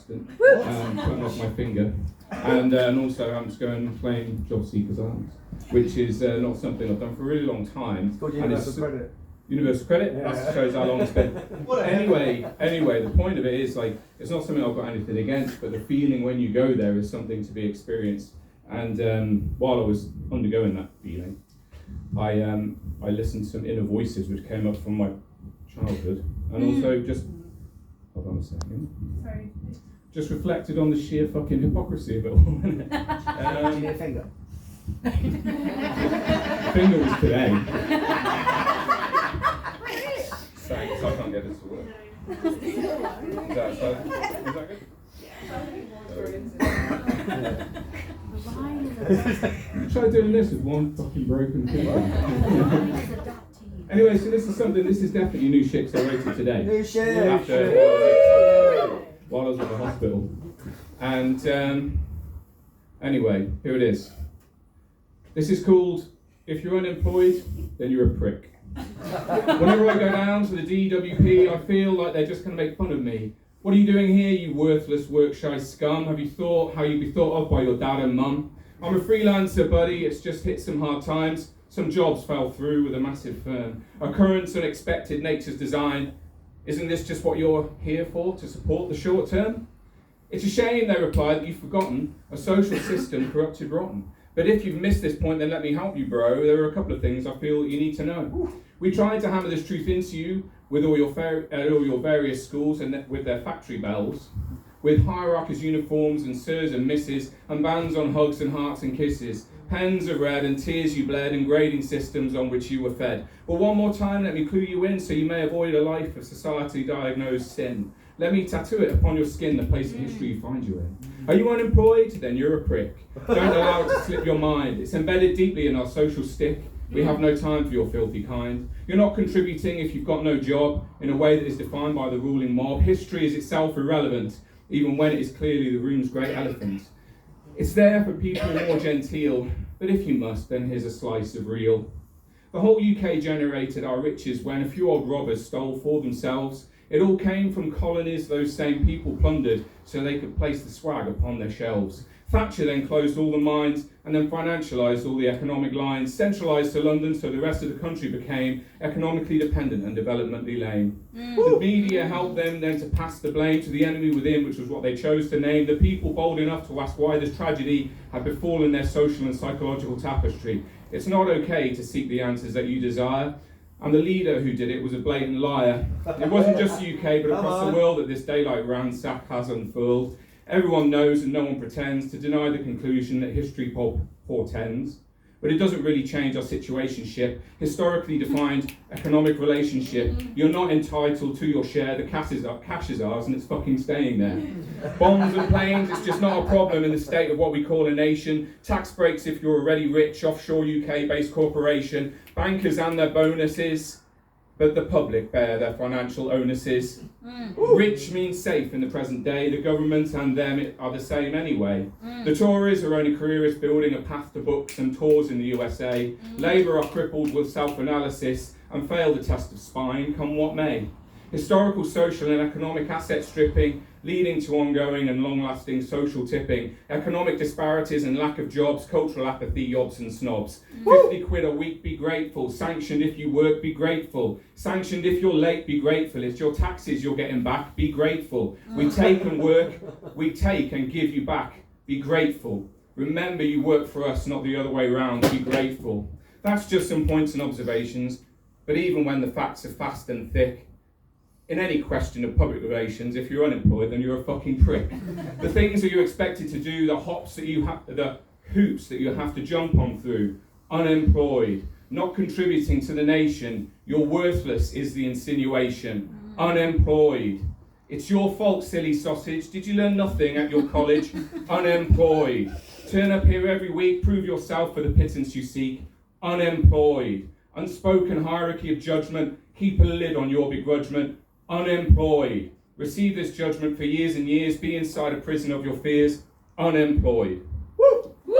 accident, cutting off my finger, and also I'm just going and playing Job Seekers Arms, which is not something I've done for a really long time. It's called Universal Credit. Universal Credit? Yeah. That shows how long it's been. Anyway, the point of it is, like, it's not something I've got anything against, but the feeling when you go there is something to be experienced. And while I was undergoing that feeling, I listened to some inner voices which came up from my childhood, and also just, hold on a second. Sorry. Just reflected on the sheer fucking hypocrisy of it all. Do you need a finger? Finger was today. Thanks, I can't get this to work. Is that good? Try doing this with one fucking broken finger. Anyway, so this is definitely new shit, because I wrote it today. New shit! While I was at the hospital. And anyway, here it is. This is called, If You're Unemployed, Then You're a Prick. Whenever I go down to the DWP, I feel like they're just going to make fun of me. What are you doing here, you worthless, work-shy scum? Have you thought how you'd be thought of by your dad and mum? I'm a freelancer, buddy. It's just hit some hard times. Some jobs fell through with a massive firm. Occurrence unexpected, nature's design. Isn't this just what you're here for, to support the short term? It's a shame, they replied, that you've forgotten a social system corrupted rotten. But if you've missed this point, then let me help you, bro. There are a couple of things I feel you need to know. We tried to hammer this truth into you with all your various schools and with their factory bells, with hierarchies, uniforms and sirs and misses, and bans on hugs and hearts and kisses, pens of red and tears you bled, and grading systems on which you were fed. But one more time, let me clue you in so you may avoid a life of society-diagnosed sin. Let me tattoo it upon your skin, the place in history you find you in. Are you unemployed? Then you're a prick. Don't allow it to slip your mind. It's embedded deeply in our social stick. We have no time for your filthy kind. You're not contributing if you've got no job in a way that is defined by the ruling mob. History is itself irrelevant, even when it is clearly the room's great elephant. It's there for people more genteel, but if you must, then here's a slice of real. The whole UK generated our riches when a few old robbers stole for themselves. It all came from colonies those same people plundered so they could place the swag upon their shelves. Thatcher then closed all the mines and then financialised all the economic lines, centralised to London so the rest of the country became economically dependent and developmentally lame. The media helped them then to pass the blame to the enemy within, which was what they chose to name, the people bold enough to ask why this tragedy had befallen their social and psychological tapestry. It's not okay to seek the answers that you desire. And the leader who did it was a blatant liar. It wasn't just the UK, but across the world that this daylight ransack has unfurled. Everyone knows and no one pretends to deny the conclusion that history portends. But it doesn't really change our situationship, historically defined economic relationship. You're not entitled to your share, the cash is ours and it's fucking staying there. Bombs and planes, it's just not a problem in the state of what we call a nation. Tax breaks if you're already rich, offshore UK-based corporation, bankers and their bonuses, but the public bear their financial onuses. Rich means safe in the present day. The government and them are the same anyway. The Tories are only careerists building a path to books and tours in the USA. Labour are crippled with self-analysis and fail the test of spine, come what may. Historical, social and economic asset stripping leading to ongoing and long-lasting social tipping, economic disparities and lack of jobs, cultural apathy, yobs and snobs. 50 quid a week, be grateful. Sanctioned if you work, be grateful. Sanctioned if you're late, be grateful. It's your taxes you're getting back, be grateful. We take and work, we take and give you back, be grateful. Remember you work for us, not the other way round, be grateful. That's just some points and observations, but even when the facts are fast and thick, in any question of public relations, if you're unemployed, then you're a fucking prick. The things that you're expected to do, the hoops that you have to jump on through, unemployed, not contributing to the nation, you're worthless is the insinuation. Unemployed. It's your fault, silly sausage. Did you learn nothing at your college? Unemployed. Turn up here every week, prove yourself for the pittance you seek. Unemployed. Unspoken hierarchy of judgment, keep a lid on your begrudgment. Unemployed. Receive this judgment for years and years, be inside a prison of your fears. Unemployed. Woo! Woo!